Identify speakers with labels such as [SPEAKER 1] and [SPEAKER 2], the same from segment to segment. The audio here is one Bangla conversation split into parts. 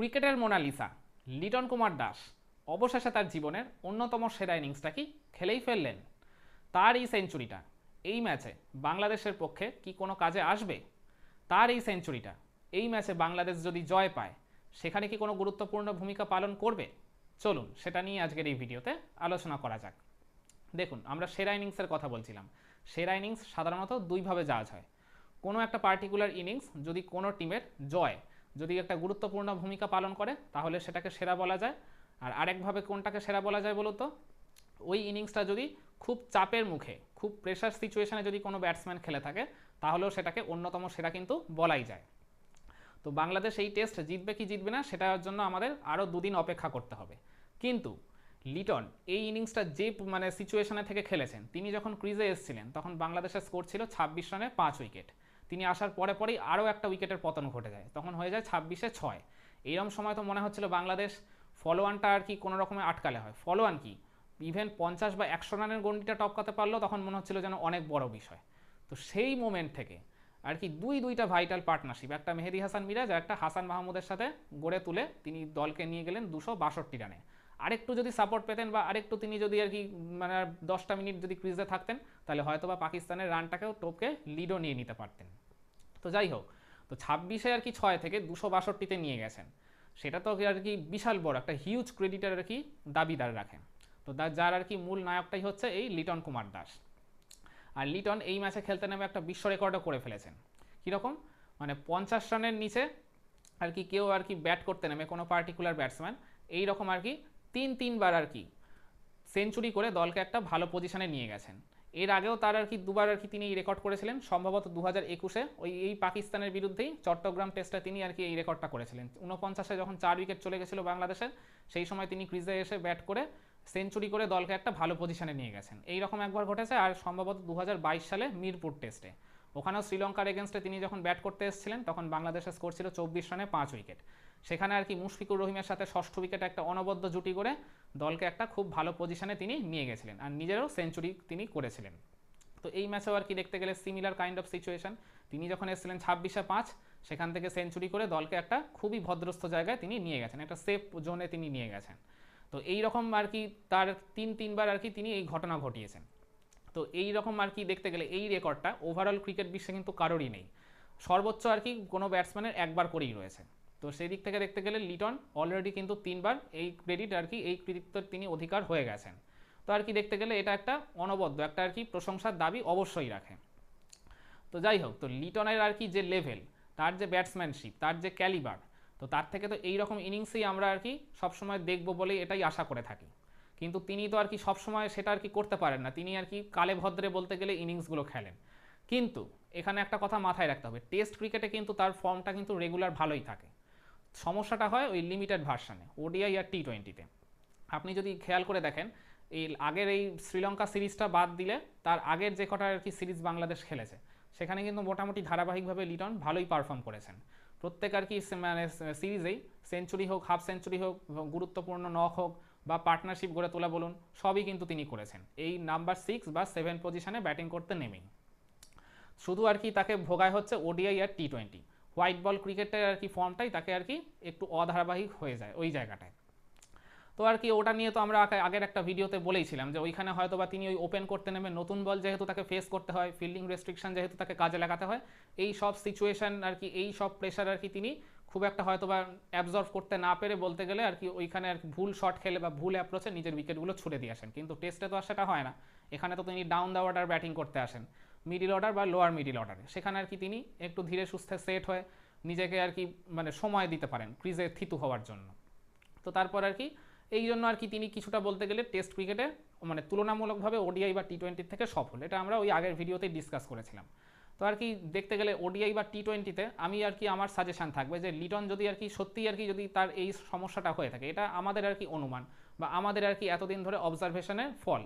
[SPEAKER 1] ক্রিকেটের মোনালিসা লিটন কুমার দাস অবশেষে তার জীবনের অন্যতম সেরা ইনিংসটা কি খেলেই ফেললেন। তার এই সেঞ্চুরিটা এই ম্যাচে বাংলাদেশের পক্ষে কি কোনো কাজে আসবে? তার এই সেঞ্চুরিটা এই ম্যাচে বাংলাদেশ যদি জয় পায় সেখানে কি কোনো গুরুত্বপূর্ণ ভূমিকা পালন করবে? চলুন সেটা নিয়ে আজকের এই ভিডিওতে আলোচনা করা যাক। দেখুন, আমরা সেরা ইনিংসের কথা বলছিলাম। সেরা ইনিংস সাধারণত দুইভাবে জাজ হয়। কোনো একটা পার্টিকুলার ইনিংস যদি কোনো টিমের জয় যদি একটা গুরুত্বপূর্ণ ভূমিকা পালন করে তাহলে সেটাকে সেরা বলা যায়। আর আরেকভাবে কোনটাকে সেরা বলা যায় বলো তো? ওই ইনিংসটা যদি খুব চাপের মুখে খুব প্রেশার সিচুয়েশনে যদি কোনো ব্যাটসম্যান খেলে থাকে তাহলেও সেটাকে অন্যতম সেরা কিন্তু বলাই যায়। তো বাংলাদেশ এই টেস্ট জিতবে কি জিতবে না সেটার জন্য আমাদের আরও দুদিন অপেক্ষা করতে হবে। কিন্তু লিটন এই ইনিংসটা যে সিচুয়েশনে থেকে খেলেছেন, তিনি যখন ক্রিজে এসেছিলেন তখন বাংলাদেশের স্কোর ছিল 26 রানে 5 উইকেট। তিনি আসার পরে পরেই আরও একটা উইকেটের পতন ঘটে যায়, তখন হয়ে যায় 26-এ 6। এইরকম সময় তো মনে হচ্ছিল বাংলাদেশ ফলোয়ানটা আর কি কোনো রকমে আটকালে হয়। ফলোয়ান কি ইভেন 50 বা 100 রানের গন্ডিটা টপকাতে পারলো তখন মনে হচ্ছিল যেন অনেক বড় বিষয়। তো সেই মোমেন্ট থেকে আর কি দুইটা ভাইটাল পার্টনারশিপ, একটা মেহেদি হাসান মিরাজ আর একটা হাসান মাহমুদের সাথে গড়ে তুলে তিনি দলকে নিয়ে গেলেন 262 রানে। আরেকটু যদি সাপোর্ট পেতেন বা আরেকটু তিনি যদি আর কি 10টা মিনিট যদি ক্রিজে থাকতেন তাহলে হয়তো বা পাকিস্তানের রানটাকেও টপকে লিডও নিয়ে নিতে পারতেন। তো যাই হোক, তো 26-এ আর কি 6 থেকে 262-তে নিয়ে গেছেন, সেটা তো আর কি বিশাল বড় একটা হিউজ ক্রেডিটের আর কি দাবিদার রাখেন। তো যার আর কি মূল নায়কটাই হচ্ছে এই লিটন কুমার দাস। আর লিটন এই ম্যাচে খেলতে নেমে একটা বিশ্ব রেকর্ডও করে ফেলেছেন। কীরকম? 50 রানের নিচে আর কি কেউ আর কি ব্যাট করতে নেমে কোনো পার্টিকুলার ব্যাটসম্যান এই রকম আর কি তিনবার আর কি সেঞ্চুরি করে দলকে একটা ভালো পজিশনে নিয়ে গেছেন। এর আগেও তার আর কি দুবার আর কি তিনি এই রেকর্ড করেছিলেন, সম্ভবত 2021-এ এই পাকিস্তানের বিরুদ্ধেই চট্টগ্রাম টেস্টে তিনি আর কি এই রেকর্ডটা করেছিলেন। 49-এ যখন 4 উইকেট চলে গেছিল বাংলাদেশের, সেই সময় তিনি ক্রিজে এসে ব্যাট করে সেঞ্চুরি করে দলকে একটা ভালো পজিশনে নিয়ে গেছেন। এইরকম একবার ঘটেছে আর সম্ভবত 2022 সালে মিরপুর টেস্টে, ওখানেও শ্রীলঙ্কার এগেনস্টে তিনি যখন ব্যাট করতে এসেছিলেন তখন বাংলাদেশের স্কোর ছিল 24 রানে 5 উইকেট। সেখানে আর কি মুশফিকুর রহিমের সাথে ষষ্ঠ উইকেটে একটা অনবদ্য জুটি করে দলকে একটা খুব ভালো পজিশনে তিনি নিয়ে গেছিলেন আর নিজেরও সেঞ্চুরি তিনি করেছিলেন। তো এই ম্যাচেও আর কি দেখতে গেলে সিমিলার কাইন্ড অফ সিচুয়েশন। তিনি যখন এসেছিলেন 26-এ 5, সেখান থেকে সেঞ্চুরি করে দলকে একটা খুবই ভদ্রস্থ জায়গায় তিনি নিয়ে গেছেন, একটা সেফ জোনে তিনি নিয়ে গেছেন। তো এই রকম আর কি তার তিনবার আর কি তিনি এই ঘটনা ঘটিয়েছেন। তো এই রকম আর কি দেখতে গেলে এই রেকর্ডটা ওভারঅল ক্রিকেট বিশ্বে কিন্তু কারোরই নেই। সর্বোচ্চ আর কি কোনো ব্যাটসম্যানের একবার করেই রয়েছে। তো সেই দিক থেকে দেখতে গেলে লিটন অলরেডি কিন্তু 3বার এই ক্রেডিট আর কি এই কৃতিত্বের তিনি অধিকার হয়ে গেছেন। তো আর কি দেখতে গেলে এটা একটা অনবদ্য একটা আর কি প্রশংসার দাবি অবশ্যই রাখে। তো যাই হোক, তো লিটনের আর কি যে লেভেল, তার যে ব্যাটসম্যানশিপ, তার যে ক্যালিবার, তো তার থেকে তো এইরকম ইনিংসেই আমরা আর কি সবসময় দেখবো বলেই এটাই আশা করে থাকি। কিন্তু তিনি তো আর কি সবসময় সেটা আর কি করতে পারেন না, তিনি আর কি কালে ভদ্রে বলতে গেলে ইনিংসগুলো খেলেন। কিন্তু এখানে একটা কথা মাথায় রাখতে হবে, টেস্ট ক্রিকেটে কিন্তু তার ফর্মটা কিন্তু রেগুলার ভালোই থাকে। সমস্যাটা হয় ওই লিমিটেড ভার্সানে, ওডিআই আর টি20-তে। আপনি যদি খেয়াল করে দেখেন, এই আগের এই শ্রীলঙ্কা সিরিজটা বাদ দিলে তার আগের যে কটা আর কি সিরিজ বাংলাদেশ খেলেছে সেখানে কিন্তু মোটামুটি ধারাবাহিকভাবে লিটন ভালোই পারফর্ম করেছেন। প্রত্যেক আর কি সিরিজেই সেঞ্চুরি হোক, হাফ সেঞ্চুরি হোক, গুরুত্বপূর্ণ নক হোক বা পার্টনারশিপ গড়ে তোলা বলুন, সবই কিন্তু তিনি করেছেন এই নাম্বার 6 বা 7 পজিশনে ব্যাটিং করতে নেমেই। শুধু আর কি তাকে ভোগায় হচ্ছে ওডিআই আর টি20। হোয়াইট বল ক্রিকেটের আর কি ফর্মটাই তাকে আর কি একটু অধারাবাহিক হয়ে যায় ওই জায়গাটায়। তো আর কি ওটা নিয়ে তো আমরা আগের একটা ভিডিওতে বলেইছিলাম যে ওইখানে হয়তো বা তিনি ওই ওপেন করতে নেমে নতুন বল যেহেতু তাকে ফেস করতে হয়, ফিল্ডিং রেস্ট্রিকশন যেহেতু তাকে কাজে লাগাতে হয়, এই সব সিচুয়েশন আর কি এই সব প্রেশার আর কি তিনি খুব একটা হয়তো বা অ্যাবজর্ভ করতে না পেরে বলতে গেলে আর কি ওইখানে আর কি ভুল শট খেলে বা ভুল অ্যাপ্রোচে নিজের উইকেটগুলো ছুড়ে দিয়ে আসেন। কিন্তু টেস্টে তো আর সেটা হয় না, এখানে তো তিনি ডাউন দ্য অর্ডার ব্যাটিং করতে আসেন, মিডিল অর্ডার বা লোয়ার মিডিল অর্ডারে। সেখানে আর কি তিনি একটু ধীরে সুস্থে সেট হয়ে নিজেকে আর কি সময় দিতে পারেন ক্রিজে থিতু হওয়ার জন্য। তো তারপর আর কি এই জন্য আর কি তিনি কিছুটা বলতে গেলে টেস্ট ক্রিকেটে তুলনামূলকভাবে ওডিআই বা টি20 থেকে সফল, এটা আমরা ওই আগের ভিডিওতেই ডিসকাস করেছিলাম। তো আর কি দেখতে গেলে ওডিআই বা টি20-তে আমি আর কি আমার সাজেশান থাকবে যে লিটন যদি আর কি সত্যিই আর কি যদি তার এই সমস্যাটা হয়ে থাকে, এটা আমাদের আর কি অনুমান বা আমাদের আর কি এতদিন ধরে অবজারভেশনের ফল,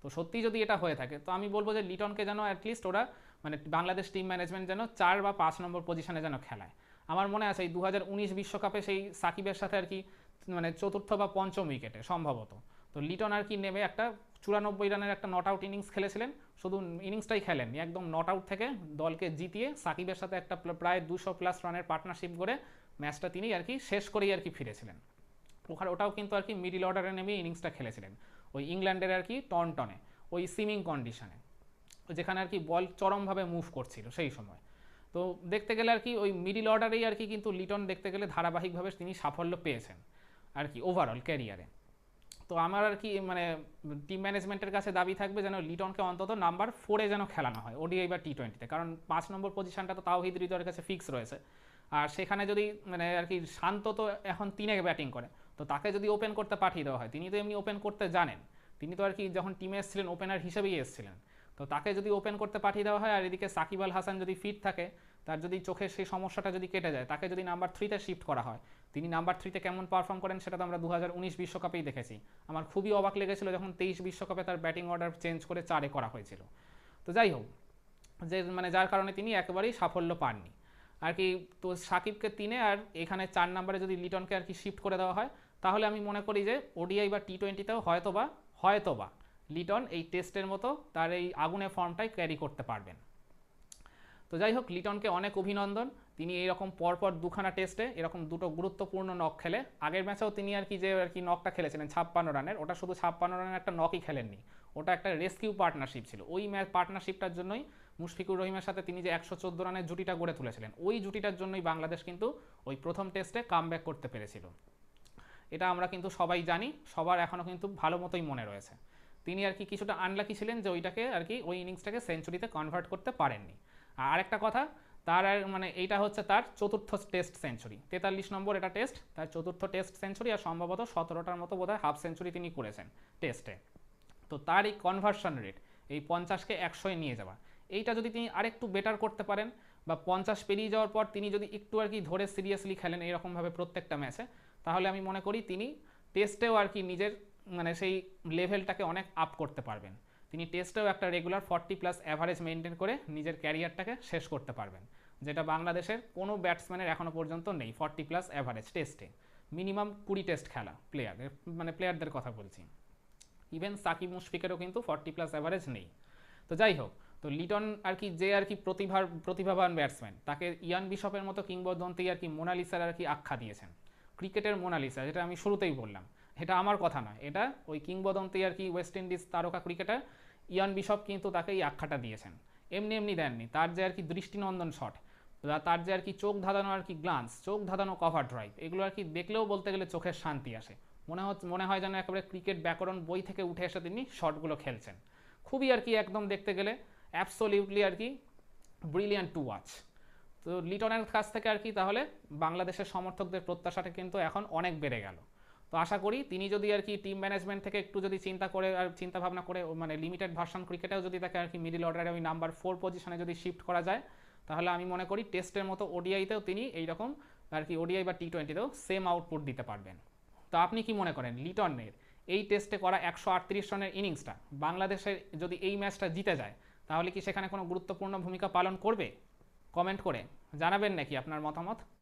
[SPEAKER 1] তো সত্যি যদি এটা হয়ে থাকে তো আমি বলবো যে লিটনকে যেন অ্যাটলিস্ট ওরা বাংলাদেশ টিম ম্যানেজমেন্ট যেন 4 বা 5 নম্বর পজিশনে যেন খেলায়। আমার মনে আছে এই 2019 বিশ্বকাপে সেই সাকিবের সাথে আর কি চতুর্থ বা পঞ্চম উইকেটে সম্ভবত, তো লিটন আর কি নেমে একটা 94 রানের একটা নট আউট ইনিংস খেলেছিলেন। শুধু ইনিংসটাই খেলেননি, একদম নট আউট থেকে দলকে জিতিয়ে সাকিবের সাথে একটা প্রায় 200+ রানের পার্টনারশিপ করে ম্যাচটা তিনি আর কি শেষ করেই আর কি ফিরেছিলেন। ওটাও কিন্তু আর কি মিডিল অর্ডারে নেমে ইনিংসটা খেলেছিলেন ওই ইংল্যান্ডের আর কি টনটনে, ওই সিমিং কন্ডিশনে, যেখানে আর কি বল চরমভাবে মুভ করছিল সেই সময়। তো দেখতে গেলে আর কি ওই মিডিল অর্ডারেই আর কি কিন্তু লিটন দেখতে গেলে ধারাবাহিকভাবে তিনি সাফল্য পেয়েছেন আর কি ওভারঅল ক্যারিয়ারে। তো আমার আর কি মানে টিম ম্যানেজমেন্টের কাছে দাবি থাকবে যেন লিটনকে অন্তত নাম্বার 4-এ যেন খেলানো হয় ওডিআই বা টি20-তে, কারণ 5 নম্বর পজিশনটা তো তাওহিদ হৃদয়ের কাছে ফিক্স রয়েছে। আর সেখানে যদি মানে আর কি শান্ত তো এখন 3-এ ব্যাটিং করে, তো তাকে যদি ওপেন করতে পাঠিয়ে দেওয়া হয়, তিনি তো এমনি ওপেন করতে জানেন, তিনি তো আর কি যখন টিমে এসেছিলেন ওপেনার হিসেবেই এসেছিলেন, তো তাকে যদি ওপেন করতে পাঠিয়ে দেওয়া হয় আর এদিকে সাকিব আল হাসান যদি ফিট থাকে, তার যদি চোখের সেই সমস্যাটা যদি কেটে যায়, তাকে যদি নাম্বার 3-তে শিফট করা হয়, তিনি নাম্বার 3-তে কেমন পারফর্ম করেন সেটা তো আমরা 2019 বিশ্বকাপেই দেখেছি। আমার খুবই অবাক লেগেছিল যখন 23 বিশ্বকাপে তার ব্যাটিং অর্ডার চেঞ্জ করে 4-এ করা হয়েছিল। তো যাই হোক, যে মানে যার কারণে তিনি একেবারেই সাফল্য পাননি আর কি। তো সাকিবকে 3-এ আর এখানে 4 নম্বরে যদি লিটনকে আর কি শিফট করে দেওয়া হয়, তাহলে আমি মনে করি যে ওডিআই বা টি20-তেও হয়তোবা লিটন এই টেস্টের মতো তার এই আগুনে ফর্মটাই ক্যারি করতে পারবেন। তো যাই হোক, লিটনকে অনেক অভিনন্দন, তিনি এইরকম পরপর দুখানা টেস্টে এরকম দুটো গুরুত্বপূর্ণ নক খেলে, আগের ম্যাচেও তিনি আর কি যে আর কি নকটা খেলেছিলেন 56 রানের, ওটা শুধু 56 রানের একটা নকই খেলেননি, ওটা একটা রেস্কিউ পার্টনারশিপ ছিল। ওই ম্যাচ পার্টনারশিপটার জন্যই মুশফিকুর রহিমের সাথে তিনি যে 114 রানের জুটিটা গড়ে তুলেছিলেন, ওই জুটিটার জন্যই বাংলাদেশ কিন্তু ওই প্রথম টেস্টে কামব্যাক করতে পেরেছিল। এটা আমরা কিন্তু সবাই জানি, সবার এখনও কিন্তু ভালো মতোই মনে রয়েছে। তিনি আর কি কিছুটা আনলাকি ছিলেন যে ওইটাকে আর কি ওই ইনিংসটাকে সেঞ্চুরিতে কনভার্ট করতে পারেননি। আর আরেকটা কথা, তার মানে এইটা হচ্ছে তার চতুর্থ টেস্ট সেঞ্চুরি, 43 নম্বর এটা টেস্ট, তার চতুর্থ টেস্ট সেঞ্চুরি, আর সম্ভবত 17টার মতো বোধহয় হাফ সেঞ্চুরি তিনি করেছেন টেস্টে। তো তার এই কনভার্সন রেট, এই 50-কে 100-এ নিয়ে যাওয়া, এইটা যদি তিনি আরেকটু বেটার করতে পারেন, বা 50 পেরিয়ে যাওয়ার পর তিনি যদি একটু আর কি ধরে সিরিয়াসলি খেলেন এরকমভাবে প্রত্যেকটা ম্যাচে, তাহলে আমি মনে করি তিনি টেস্টেও আর কি নিজের মানে সেই লেভেলটাকে অনেক আপ করতে পারবেন। তিনি টেস্টেও একটা রেগুলার 40+ অ্যাভারেজ মেনটেন করে নিজের ক্যারিয়ারটাকে শেষ করতে পারবেন, যেটা বাংলাদেশের কোনো ব্যাটসম্যানের এখনও পর্যন্ত নেই। 40+ অ্যাভারেজ টেস্টে মিনিমাম 20 টেস্ট খেলা প্লেয়ারদের কথা বলছি, ইভেন সাকিব মুশফিকেরও কিন্তু 40+ অ্যাভারেজ নেই। তো যাই হোক, তো লিটন আর কি যে আর কি প্রতিভাবান ব্যাটসম্যান, তাকে ইয়ান বিশপের মতো কিংবদন্তি আর কি মোনালিসার আর কি আখ্যা দিয়েছেন, ক্রিকেটের মোনালিসা, যেটা আমি শুরুতেই বললাম, এটা আমার কথা নয়, এটা ওই কিংবদন্তি আর কি ওয়েস্ট ইন্ডিজ তারকা ক্রিকেটার ইয়ান বিশপ কিন্তু তাকে এই আখ্যাটা দিয়েছেন, এমনি দেননি। তার যে আর কি দৃষ্টিনন্দন শট, তার যে আর কি চোখ ধাঁধানো আর কি গ্লান্স, চোখ ধাঁধানো কভার ড্রাইভ, এগুলো আর কি দেখলেও বলতে গেলে চোখের শান্তি আসে, মনে হয় যেন একেবারে ক্রিকেট ব্যাকরণ বই থেকে উঠে এসে তিনি শটগুলো খেলছেন। খুবই আর কি একদম দেখতে গেলে অ্যাবসোলিউটলি আর কি ব্রিলিয়ান্ট টু ওয়াচ। তো লিটনের কাছ থেকে আর কি তাহলে বাংলাদেশের সমর্থকদের প্রত্যাশাটা কিন্তু এখন অনেক বেড়ে গেল। তো আশা করি তিনি যদি আর কি টিম ম্যানেজমেন্ট থেকে একটু যদি চিন্তা ভাবনা করে মানে লিমিটেড ভার্সন ক্রিকেটেও যদি তাকে আর কি মিডিল অর্ডারে ওই নাম্বার 4 পজিশনে যদি শিফট করা যায়, তাহলে আমি মনে করি টেস্টের মতো ওডিআইতেও তিনি এইরকম আর কি ওডিআই বা টি20-তেও সেম আউটপুট দিতে পারবেন। তো আপনি কি মনে করেন লিটনের এই টেস্টে করা 138 রানের ইনিংসটা বাংলাদেশের যদি এই ম্যাচটা জিতে যায়, তাহলে কি সেখানে কোনো গুরুত্বপূর্ণ ভূমিকা পালন করবে? কমেন্ট করে জানাবেন নাকি আপনার মতামত।